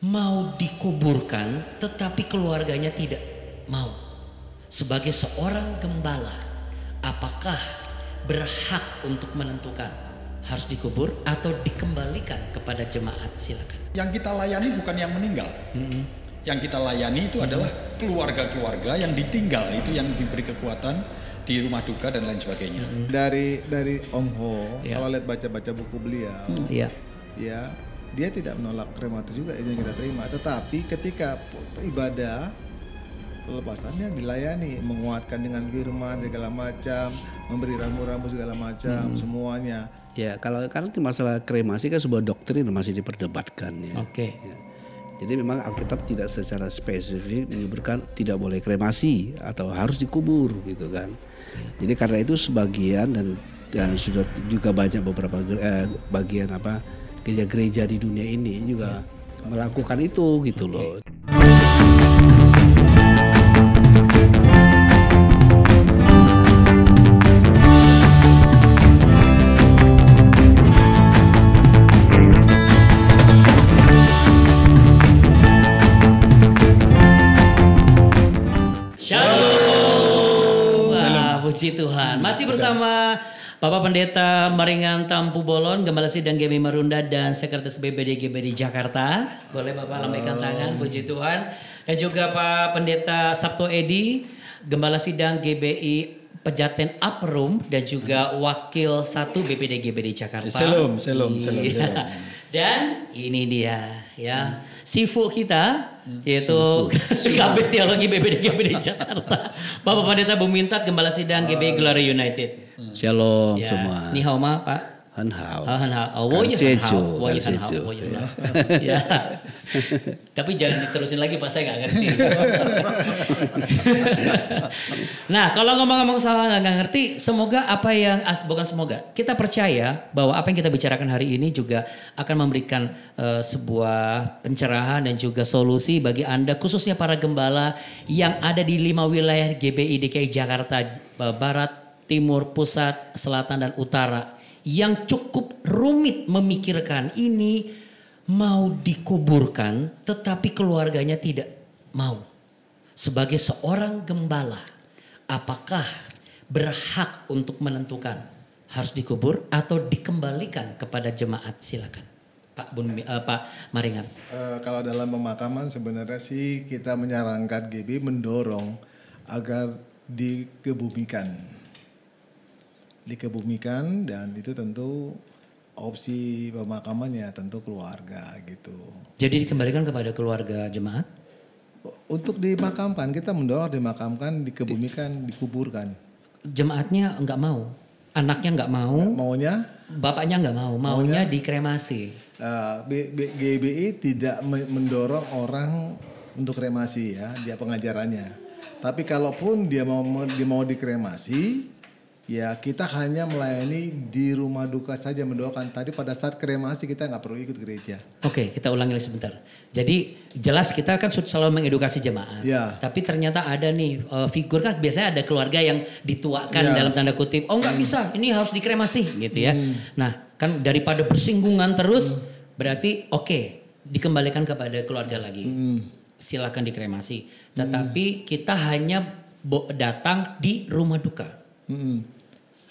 mau dikuburkan tetapi keluarganya tidak mau. Sebagai seorang gembala, apakah berhak untuk menentukan harus dikubur atau dikembalikan kepada jemaat? Silakan. Yang kita layani bukan yang meninggal. Yang kita layani itu adalah keluarga-keluarga yang ditinggal, itu yang diberi kekuatan di rumah duka dan lain sebagainya. Dari Om Ho, kalau lihat baca-baca buku beliau, ya dia tidak menolak kremasi juga, itu yang kita terima. Tetapi ketika ibadah pelepasannya dilayani, menguatkan dengan firman segala macam, memberi rambu-rambu segala macam, semuanya. Ya, kalau karena masalah kremasi kan sebuah doktrin masih diperdebatkan ya. Oke. Ya. Jadi memang Alkitab tidak secara spesifik menyebutkan tidak boleh kremasi atau harus dikubur gitu kan. Jadi karena itu sebagian dan sudah juga banyak beberapa bagian gereja-gereja di dunia ini juga melakukan itu gitu loh. Puji Tuhan. Masih bersama Bapak Pendeta Maringan Tampu Bolon, Gembala Sidang GBI Marunda dan Sekretaris BPD GBI Jakarta. Boleh Bapak lambaikan tangan, puji Tuhan. Dan juga Pak Pendeta Sabto Edi, Gembala Sidang GBI Pejaten Upper dan juga Wakil 1 BPD GBI Jakarta. Shalom. Dan ini dia ya, Sifu kita yaitu Kabid Teologi BPD GBI Jakarta, Bapak Pendeta Bumintat, Gembala Sidang GBI Glory United. Shalom ya, semua. Ni hao ma Pak. Han hao. Han hao. Ya. Tapi jangan diterusin lagi Pak, saya nggak ngerti. Nah, kalau ngomong-ngomong soal nggak ngerti, semoga kita percaya bahwa apa yang kita bicarakan hari ini juga akan memberikan sebuah pencerahan dan juga solusi bagi Anda, khususnya para gembala yang ada di 5 wilayah GBI DKI Jakarta, Barat, Timur, Pusat, Selatan, dan Utara, yang cukup rumit memikirkan ini mau dikuburkan tetapi keluarganya tidak mau. Sebagai seorang gembala, apakah berhak untuk menentukan harus dikubur atau dikembalikan kepada jemaat? Silakan Pak Maringan. Kalau dalam pemakaman sebenarnya sih kita menyarankan GB mendorong agar dikebumikan, dan itu tentu opsi pemakamannya tentu keluarga gitu. Jadi dikembalikan kepada keluarga jemaat? Untuk dimakamkan, kita mendorong dimakamkan, dikebumikan, dikuburkan. Jemaatnya enggak mau, anaknya enggak mau, maunya, bapaknya enggak mau, maunya dikremasi. GBI tidak mendorong orang untuk kremasi ya, dia pengajarannya. Tapi kalaupun dia mau dikremasi, ya kita hanya melayani di rumah duka saja, mendoakan. Tadi pada saat kremasi kita nggak perlu ikut gereja. Oke, kita ulangi lagi sebentar. Jadi jelas kita kan selalu mengedukasi jemaat. Ya. Tapi ternyata ada nih figur, kan biasanya ada keluarga yang dituakan dalam tanda kutip. Oh nggak bisa, ini harus dikremasi gitu ya. Nah kan daripada bersinggungan terus, berarti dikembalikan kepada keluarga lagi. Silakan dikremasi. Tetapi kita hanya datang di rumah duka.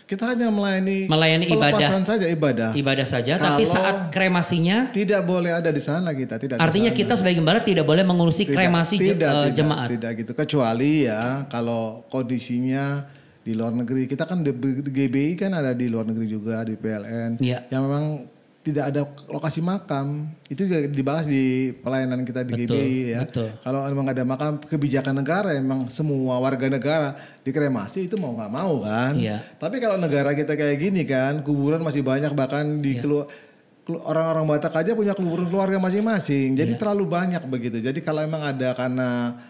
Kita hanya melayani ibadah saja. Tapi saat kremasinya tidak boleh ada di sana kita. Artinya kita sebagai gembala tidak boleh mengurusi kremasi jemaat. Tidak gitu, kecuali ya kalau kondisinya di luar negeri. Kita kan di GBI kan ada di luar negeri juga, di PLN. Yang memang tidak ada lokasi makam, itu juga dibahas di pelayanan kita di GBI ya. Kalau memang ada makam, kebijakan negara memang semua warga negara dikremasi, itu mau nggak mau kan. Tapi kalau negara kita kayak gini kan, kuburan masih banyak, bahkan di orang-orang Batak aja punya kuburan keluarga masing-masing. Jadi terlalu banyak begitu. Jadi kalau memang ada karena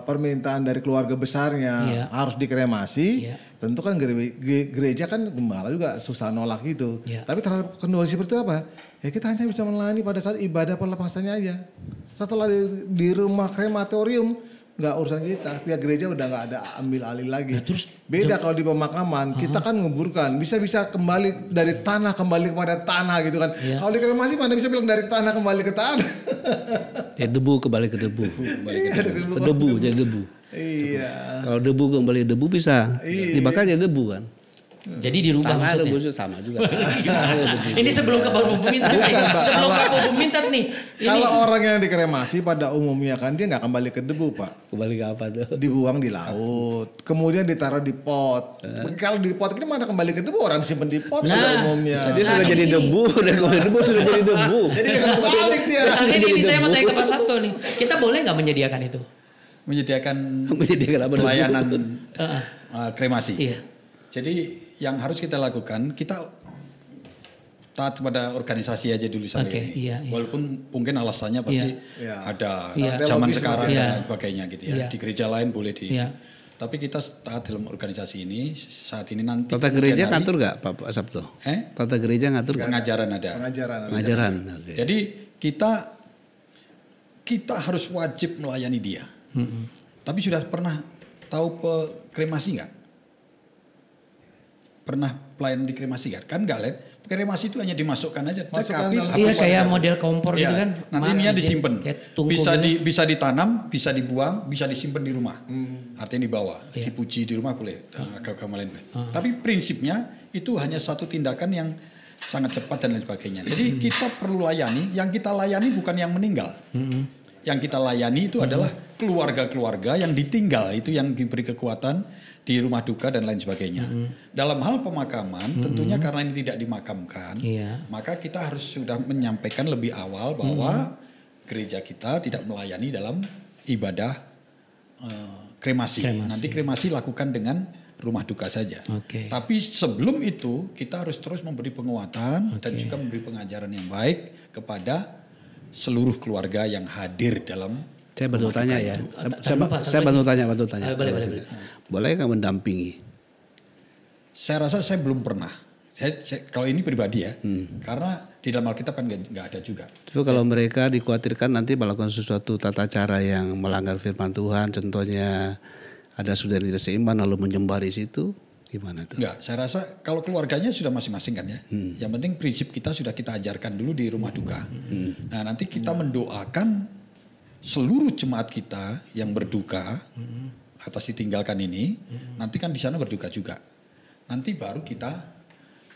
permintaan dari keluarga besarnya harus dikremasi, tentu kan gereja kan gembala juga susah nolak gitu. Tapi terhadap kondisi seperti apa? Ya kita hanya bisa melayani pada saat ibadah pelepasannya aja. Setelah di rumah krematorium nggak urusan kita, pihak gereja udah nggak ada ambil alih lagi. Terus beda kalau di pemakaman, kita kan nguburkan, bisa kembali dari tanah kembali kepada tanah gitu kan. Kalau di kremasi mana bisa bilang dari tanah kembali ke tanah. Ya debu kembali ke debu. Debu jadi debu. Iya. Kalau debu kembali debu bisa dibakar jadi debu kan. Jadi dirubah Tanah maksudnya. debu sama juga. Ini sebelum ke Bumbu Mintat nih. Sebelum ke Bumbu Mintat nih. Ini Kalau orang yang dikremasi pada umumnya kan dia nggak kembali ke debu, Pak. Kembali ke apa tuh? Dibuang di laut, kemudian ditaruh di pot. Kalau di pot ini mana kembali ke debu, orang simpen di pot sudah umumnya. Dia sudah jadi debu dan kembali debu sudah jadi debu. Jadi jangan balik dia. Nah, ini saya mau tanya ke Pak Sabto nih. Kita boleh nggak menyediakan itu? Menyediakan Menyediakan apa? pelayanan kremasi. Iya. Jadi yang harus kita lakukan, kita taat pada organisasi aja dulu sampai Oke, ini. iya. Walaupun mungkin alasannya pasti Iya. ada Iya. zaman Logis sekarang Iya. dan lain sebagainya gitu ya. Iya. Di gereja lain boleh di. Iya. Tapi kita taat dalam organisasi ini saat ini nanti. Tata kemudian gereja hari, ngatur nggak Pak Sabto? Tata gereja ngatur nggak? Pengajaran ada. Pengajaran. Oke. Jadi kita harus wajib melayani dia. Tapi sudah pernah tahu kremasi nggak? Pernah pelayanan di kremasi kan? Kan nggak, Len. Kremasi itu hanya dimasukkan aja. Masukkan Cek dalam- Iya kayak model kompor gitu Iya. kan. Nanti ini disimpan. Kayak tungku Bisa gitu. bisa ditanam, bisa dibuang, bisa disimpan di rumah. Artinya dibawa, Iya. dipuji di rumah boleh, dan agama lain boleh. Tapi prinsipnya itu hanya satu tindakan yang sangat cepat dan lain sebagainya. Jadi kita perlu layani. Yang kita layani bukan yang meninggal. Yang kita layani itu adalah keluarga-keluarga yang ditinggal, itu yang diberi kekuatan di rumah duka dan lain sebagainya. Dalam hal pemakaman, tentunya karena ini tidak dimakamkan, Iya. maka kita harus sudah menyampaikan lebih awal bahwa gereja kita tidak melayani dalam ibadah kremasi. Nanti kremasi lakukan dengan rumah duka saja. Oke. Tapi sebelum itu kita harus terus memberi penguatan dan juga memberi pengajaran yang baik kepada seluruh keluarga yang hadir dalam. Saya bantu rumah tanya duka ya. itu. Saya bantu tanya. Boleh. Boleh nggak mendampingi? Saya rasa saya belum pernah. Saya kalau ini pribadi ya, karena di dalam Alkitab kan nggak ada juga. Tapi kalau mereka dikhawatirkan nanti melakukan sesuatu tata cara yang melanggar firman Tuhan, contohnya ada saudara tidak seiman lalu menyembah di situ, gimana tuh? Enggak, saya rasa kalau keluarganya sudah masing-masing kan ya. Yang penting prinsip kita sudah kita ajarkan dulu di rumah duka. Nah nanti kita mendoakan seluruh jemaat kita yang berduka atas ditinggalkan ini. Nanti kan di sana berduka juga. Nanti baru kita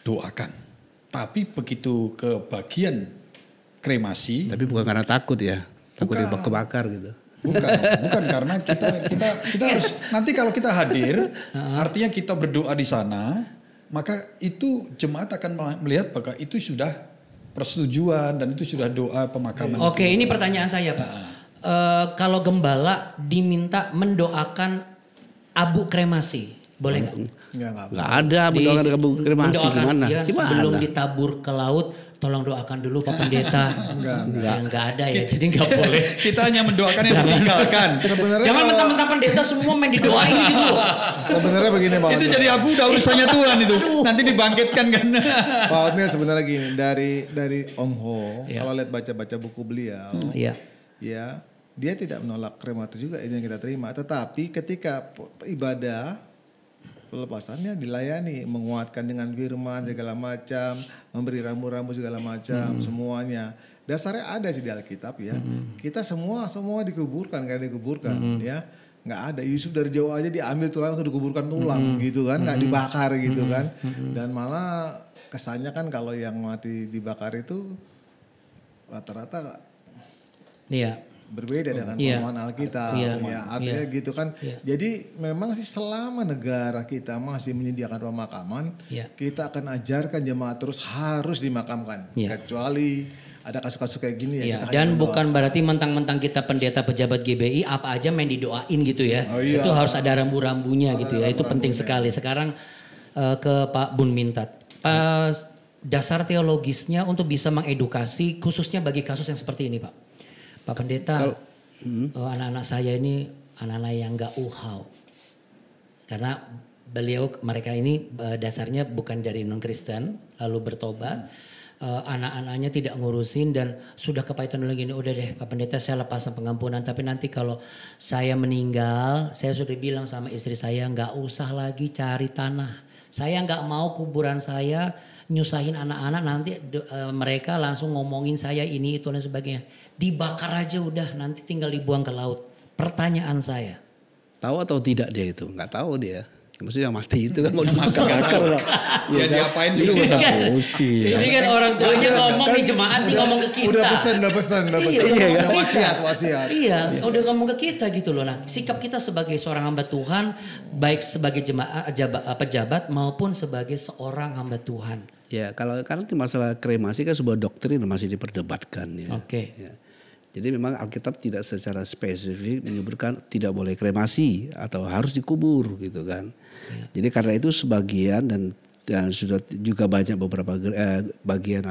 doakan. Tapi begitu ke bagian kremasi. Tapi bukan karena takut ya, takut dibakar gitu. Bukan karena kita harus nanti kalau kita hadir, artinya kita berdoa di sana, maka itu jemaat akan melihat bahwa itu sudah persetujuan dan itu sudah doa pemakaman. Oke, ini pertanyaan saya, Pak. Kalau gembala diminta mendoakan abu kremasi, boleh nggak? Nggak ada mendoakan abu kremasi gimana? Ya, sebelum ditabur ke laut, tolong doakan dulu Pak Pendeta. Enggak ada ya, jadi nggak boleh. Kita hanya mendoakan yang ditinggalkan. Sebenarnya Jangan mentang-mentang pendeta semua main didoain gitu. Sebenarnya begini Pak. Itu jadi abu udah urusannya Tuhan itu. Nanti dibangkitkan kan. Pak Otniel sebenarnya gini, dari Om Ho, Iya. kalau lihat baca-baca buku beliau, Iya. ya dia tidak menolak kremasi juga ini yang kita terima. Tetapi ketika ibadah pelepasannya dilayani, menguatkan dengan firman segala macam, memberi rambu-rambu segala macam, semuanya. Dasarnya ada sih di Alkitab ya. Kita semua dikuburkan kayak dikuburkan ya. Nggak ada Yusuf dari jauh aja diambil tulang untuk dikuburkan tulang gitu kan, nggak dibakar gitu kan. Dan malah kesannya kan kalau yang mati dibakar itu rata-rata Iya. berbeda dengan Iya. pemahaman Alkitab. Iya. Ya, artinya Iya. gitu kan. Iya. Jadi memang sih selama negara kita masih menyediakan pemakaman, Iya. kita akan ajarkan jemaat terus harus dimakamkan. Iya. Kecuali ada kasus-kasus kayak gini ya. Iya, kita hanya dan mendoakan. bukan berarti mentang-mentang kita pendeta pejabat GBI apa aja main didoain gitu ya. Oh, iya. Itu harus ada rambu-rambunya gitu ya. Itu penting sekali. Sekarang ke Pak Bun Mintat. Dasar teologisnya untuk bisa mengedukasi khususnya bagi kasus yang seperti ini, Pak. Pak Pendeta, anak-anak saya ini anak-anak yang gak uhau. Karena mereka ini dasarnya bukan dari non-Kristen, lalu bertobat. Anak-anaknya tidak ngurusin dan sudah kepahitan dulu gini, udah deh Pak Pendeta saya lepasan pengampunan. Tapi nanti kalau saya meninggal, saya sudah bilang sama istri saya gak usah lagi cari tanah. Saya gak mau kuburan saya nyusahin anak-anak nanti mereka langsung ngomongin saya ini itu dan sebagainya. Dibakar aja udah, nanti tinggal dibuang ke laut. Pertanyaan saya. Tahu atau tidak dia itu? Nggak tahu dia. Maksudnya mati itu kan mau dibakar lah. Ya diapain juga Ini bisa kan pusing. Ini kan orang tuanya ngomong di jemaat nih ngomong ke kita. Udah pesan. Iya, Wasiat. Iya, udah ngomong ke kita gitu loh. Nah, sikap kita sebagai seorang hamba Tuhan, baik sebagai jemaat, pejabat maupun sebagai seorang hamba Tuhan. Ya, karena masalah kremasi kan sebuah doktrin masih diperdebatkan ya. Oke. Ya. Jadi memang Alkitab tidak secara spesifik menyebutkan tidak boleh kremasi atau harus dikubur gitu kan. Ya. Jadi karena itu sebagian dan sudah juga banyak beberapa bagian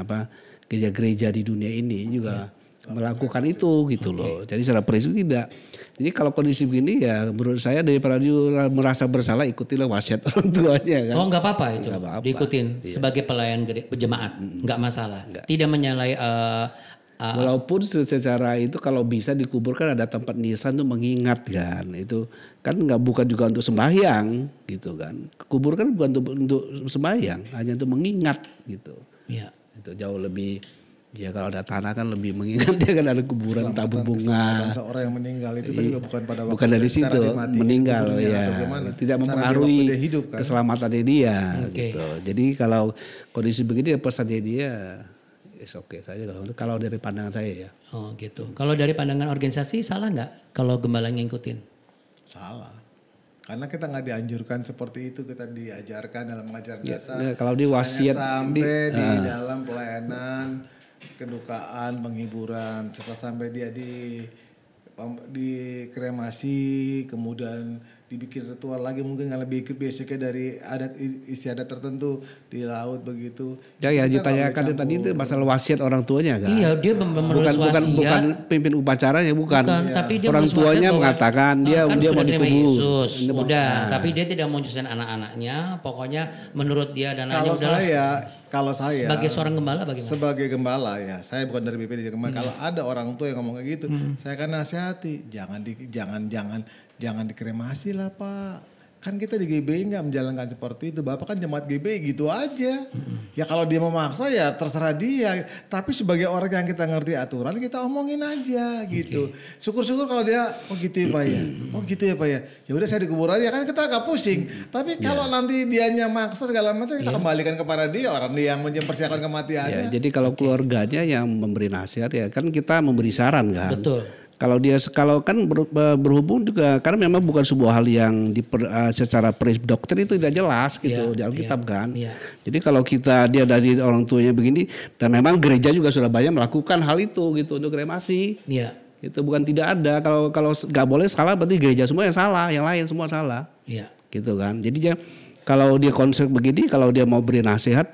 gereja-gereja di dunia ini juga melakukan itu gitu loh. Jadi secara prinsip tidak. Jadi kalau kondisi begini ya menurut saya daripada dia merasa bersalah ikutilah wasiat orang tuanya kan. Oh nggak apa-apa itu, Nggak apa-apa. diikutin sebagai pelayan jemaat, nggak masalah. Tidak menyalahi. Walaupun secara itu kalau bisa dikuburkan ada tempat nisan tuh mengingat kan, itu kan bukan juga untuk sembahyang gitu kan. Kubur kan bukan untuk sembahyang, hanya untuk mengingat gitu. Iya. Itu jauh lebih ya kalau ada tanah kan lebih mengingat dia kan ada kuburan tabur bunga. Seorang yang meninggal itu kan juga bukan pada waktu bukan dari situ meninggal ya, tidak mempengaruhi hidup, kan? keselamatannya dia Okay. gitu. Jadi kalau kondisi begini ya pesannya dia oke saja kalau dari pandangan saya ya. Oh gitu. Kalau dari pandangan organisasi salah nggak kalau gembala ngikutin? Salah. Karena kita nggak dianjurkan seperti itu, kita diajarkan dalam mengajar dasar. Ya, kalau di wasiat sampai di dalam pelayanan, kedukaan, penghiburan, setelah sampai dia di kremasi, kemudian dibikin ritual lagi mungkin yang lebih basicnya dari adat istiadat tertentu di laut begitu. Ya ditanyakan tadi itu masalah wasiat orang tuanya kan. Iya, dia menulis wasiat. Bukan pimpin upacaranya bukan. Tapi dia orang tuanya mengatakan dia sudah mau terima dikubur. Yesus. Udah, tapi dia tidak mau nyusahin anak-anaknya. Pokoknya menurut dia dan Kalau saya sebagai seorang gembala bagaimana? Sebagai gembala ya, saya bukan dari BPD Kalau ada orang tua yang ngomong kayak gitu, saya akan nasihati, jangan dikremasi lah Pak. Kan kita di GBI nggak menjalankan seperti itu. Bapak kan jemaat GBI gitu aja. Ya kalau dia memaksa ya terserah dia. Tapi sebagai orang yang kita ngerti aturan kita omongin aja gitu. Syukur-syukur kalau dia gitu ya Pak ya. Oh gitu ya Pak ya. Ya udah saya dikubur aja kan kita agak pusing. Tapi kalau nanti dianya maksa segala macam kita kembalikan kepada dia, orang dia yang mempersiapkan kematiannya. Ya, jadi kalau keluarganya yang memberi nasihat ya kan kita memberi saran kan. Betul. Kalau kan berhubung juga karena memang bukan sebuah hal yang secara prinsip doktrin itu tidak jelas gitu di Alkitab kan. Jadi kalau dia dari orang tuanya begini dan memang gereja juga sudah banyak melakukan hal itu gitu untuk kremasi. Iya. Itu bukan tidak ada. Kalau nggak boleh salah berarti gereja semua yang salah, yang lain semua salah. Iya. Gitu kan. Jadi kalau dia konsep begini, kalau dia mau beri nasihat,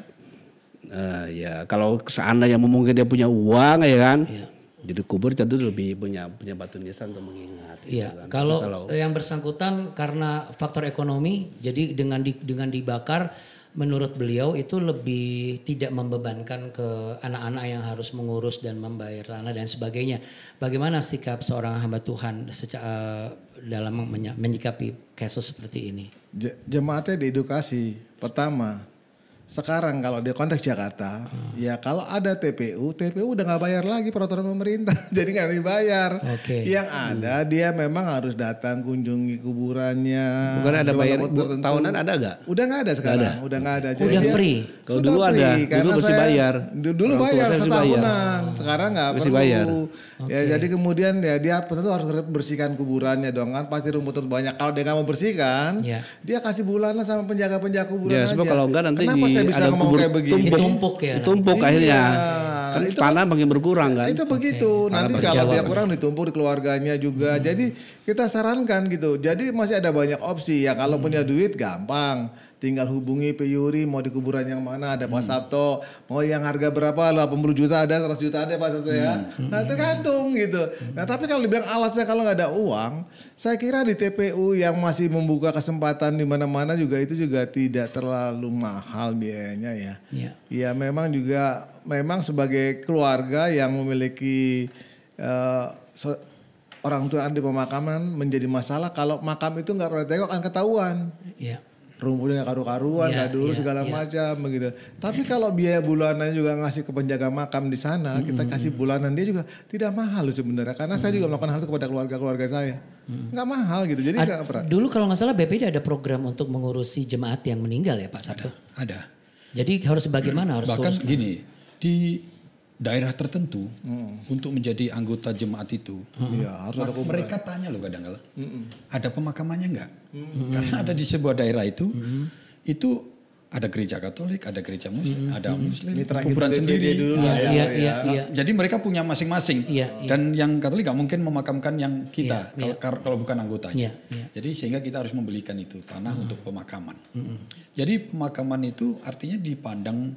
ya kalau seandainya mungkin dia punya uang ya kan. Iya. Jadi kubur tentu lebih punya batu nisan untuk mengingat. Iya. Gitu kan. Kalau yang bersangkutan karena faktor ekonomi, jadi dengan dibakar, menurut beliau itu lebih tidak membebankan ke anak-anak yang harus mengurus dan membayar tanah dan sebagainya. Bagaimana sikap seorang hamba Tuhan dalam menyikapi kasus seperti ini? Jemaatnya diedukasi. Pertama, sekarang kalau dia konteks Jakarta, ya kalau ada TPU udah nggak bayar lagi peraturan pemerintah, jadi nggak dibayar. Okay. Yang ada dia memang harus datang kunjungi kuburannya. Bukan ada bayar tahunan ada nggak? Udah nggak ada sekarang, udah nggak ada. Udah free. Kalau dulu ada, dulu mesti bayar. Dulu bayar setahunan, sekarang nggak perlu. Bayar. Ya jadi kemudian ya dia tentu harus bersihkan kuburannya dong kan, pasti rumput banyak. Kalau dia nggak mau bersihkan, dia kasih bulanan sama penjaga-penjaga kuburan aja. Kalau enggak nanti saya bisa ngomong kayak begini. Ditumpuk akhirnya. Kan itu tanah makin berkurang kan. Itu begitu. Nanti kalau dia kurang ditumpuk di keluarganya juga. Jadi kita sarankan gitu. Jadi masih ada banyak opsi ya. Kalau punya duit gampang. Tinggal hubungi Peyuri mau di kuburan yang mana, ada Pak Sabto, mau yang harga berapa, 80 juta ada, 100 juta ada Pak Sabto ya. Nah tergantung gitu. Nah tapi kalau dibilang alatnya kalau nggak ada uang, saya kira di TPU yang masih membuka kesempatan di mana-mana juga itu juga tidak terlalu mahal biayanya ya. Ya memang sebagai keluarga yang memiliki orang tua di pemakaman menjadi masalah kalau makam itu nggak pernah tengok akan ketahuan. rumputnya nggak karu-karuan, nggak dulu segala macam begitu. Tapi kalau biaya bulanan juga ngasih ke penjaga makam di sana, kita kasih bulanan dia juga tidak mahal loh sebenarnya. Karena saya juga melakukan hal itu kepada keluarga saya. Nggak mahal gitu, jadi nggak pernah. Dulu kalau nggak salah BPD ada program untuk mengurusi jemaat yang meninggal ya Pak Sabtu? Ada. Jadi harus bagaimana? Bahkan gini, di daerah tertentu untuk menjadi anggota jemaat itu, harus ada mereka tanya loh kadang-kadang, ada pemakamannya enggak? Karena ada di sebuah daerah itu ada gereja Katolik, ada gereja Muslim, ada Muslim, kuburan sendiri. Jadi mereka punya masing-masing. Dan yang Katolik nggak mungkin memakamkan yang kita kalau bukan anggotanya. Jadi sehingga kita harus membelikan itu tanah untuk pemakaman. Jadi pemakaman itu artinya dipandang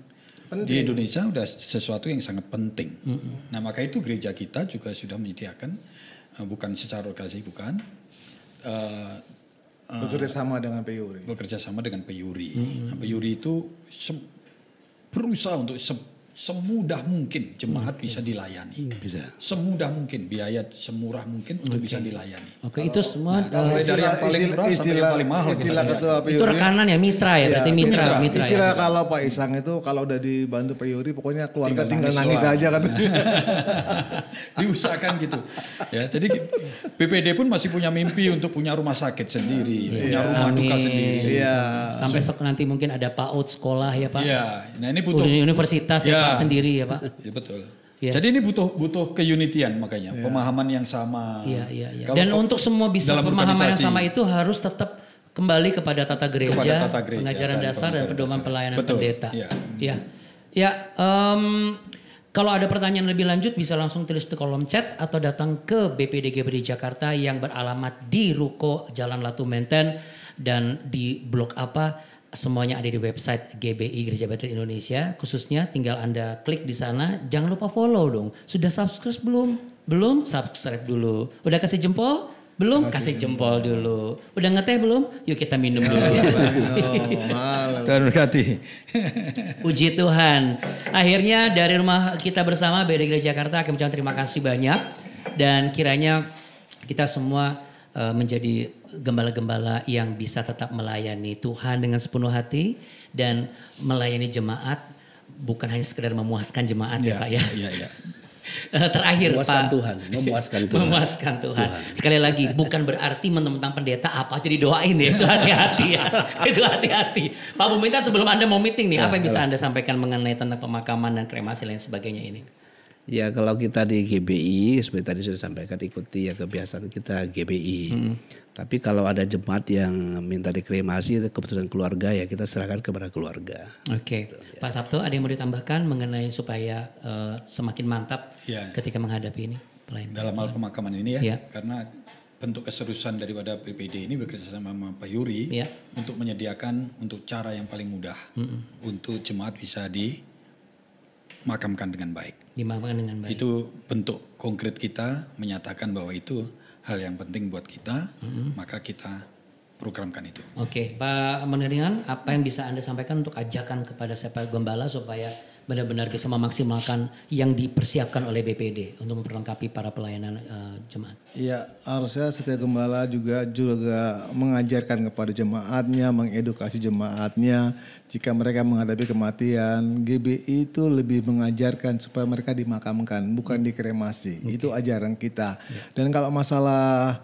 penting. Di Indonesia udah sesuatu yang sangat penting. Nah maka itu gereja kita juga sudah menyediakan, bukan secara organisasi, bukan. Bekerja sama dengan PYURI. Bekerja sama dengan PYURI. Nah, PYURI itu berusaha untuk semudah mungkin jemaat bisa dilayani. Semudah mungkin, biaya semurah mungkin untuk bisa dilayani. Itu semua mulai dari yang paling murah sampai yang paling mahal. Istilah ketua PYURI. Itu rekanan ya, mitra ya, berarti mitra. Istilah kalau Pak Isang itu kalau udah dibantu PYURI pokoknya keluarga tinggal nangis aja kan. Diusahakan gitu. Ya, jadi BPD pun masih punya mimpi untuk punya rumah sakit sendiri, punya rumah duka sendiri. Sampai nanti mungkin ada PAUD sekolah ya Pak. Iya. Nah ini butuh universitas ya Pak sendiri ya Pak. Ya betul. Jadi ini butuh keunitian makanya, pemahaman yang sama. Dan untuk semua bisa pemahaman yang sama itu harus tetap kembali kepada tata gereja, pengajaran dasar dan pedoman pelayanan pendeta. Kalau ada pertanyaan lebih lanjut bisa langsung tulis di kolom chat atau datang ke BPD GBD Jakarta yang beralamat di Ruko Jalan Latu Menten dan di blok apa, semuanya ada di website GBI Gereja Bethel Indonesia. Khususnya tinggal Anda klik di sana, jangan lupa follow dong. Sudah subscribe belum? Belum? Subscribe dulu. Udah kasih jempol? Belum? Kasih jempol dulu. Udah ngeteh belum? Yuk kita minum dulu. Tuhan berkati. Puji Tuhan. Akhirnya dari rumah kita bersama BPD Gereja Jakarta akan mengucapkan terima kasih banyak. Dan kiranya kita semua menjadi gembala-gembala yang bisa tetap melayani Tuhan dengan sepenuh hati. Dan melayani jemaat bukan hanya sekedar memuaskan jemaat ya Pak ya. Terakhir memuaskan Pak. Memuaskan Tuhan. Sekali lagi bukan berarti mentang-mentang pendeta apa aja didoain ya. Itu hati-hati ya. Itu hati-hati. Pak Buminta sebelum Anda mau meeting nih, apa yang bisa Anda sampaikan mengenai tentang pemakaman dan kremasi lain sebagainya ini? Ya kalau kita di GBI seperti tadi sudah sampaikan ikuti ya kebiasaan kita GBI. Tapi kalau ada jemaat yang minta dikremasi keputusan keluarga ya kita serahkan kepada keluarga. Oke. Pak Sabto ada yang mau ditambahkan mengenai supaya semakin mantap ketika menghadapi ini pelayanan? Dalam hal pemakaman ini ya. Karena bentuk keseriusan daripada BPD ini bekerja sama PYURI untuk menyediakan untuk cara yang paling mudah untuk jemaat bisa dimakamkan dengan baik. Dimakamkan dengan baik. Itu bentuk konkret kita menyatakan bahwa itu hal yang penting buat kita, maka kita programkan itu. Oke, Pak Meneringan, apa yang bisa Anda sampaikan untuk ajakan kepada Sepak Gembala supaya benar-benar bisa memaksimalkan yang dipersiapkan oleh BPD untuk memperlengkapi para pelayanan jemaat? Iya, harusnya setiap gembala juga mengajarkan kepada jemaatnya, mengedukasi jemaatnya. Jika mereka menghadapi kematian, GBI itu lebih mengajarkan supaya mereka dimakamkan, bukan dikremasi. Itu ajaran kita. Dan kalau masalah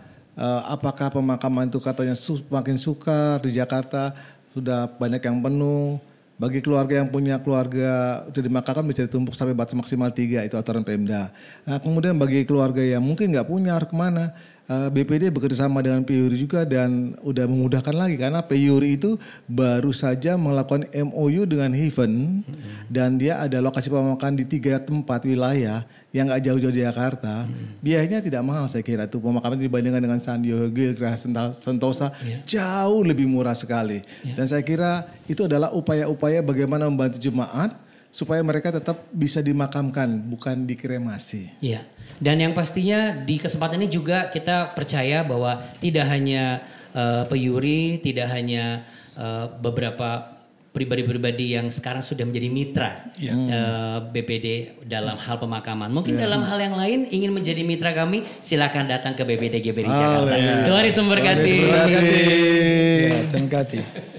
apakah pemakaman itu katanya makin sukar di Jakarta, sudah banyak yang penuh. Bagi keluarga yang punya keluarga sudah dimakamkan bisa ditumpuk sampai batas maksimal 3, itu aturan Pemda. Nah, kemudian bagi keluarga yang mungkin nggak punya harus kemana, BPD bekerja sama dengan PYURI juga dan udah memudahkan lagi karena PYURI itu baru saja melakukan MOU dengan Heaven dan dia ada lokasi pemakaman di 3 tempat wilayah yang nggak jauh-jauh di Jakarta. Biayanya tidak mahal saya kira tuh pemakaman dibandingkan dengan San Diego, Geraha Sentosa jauh lebih murah sekali. Dan saya kira itu adalah upaya-upaya bagaimana membantu jemaat supaya mereka tetap bisa dimakamkan, bukan dikremasi. Iya. Dan yang pastinya di kesempatan ini juga kita percaya bahwa tidak hanya PYURI, tidak hanya beberapa pribadi-pribadi yang sekarang sudah menjadi mitra BPD dalam hal pemakaman. Mungkin dalam hal yang lain ingin menjadi mitra kami, silakan datang ke BPD GBD Jakarta. Tuhan Yesus memberkati. Terima kasih.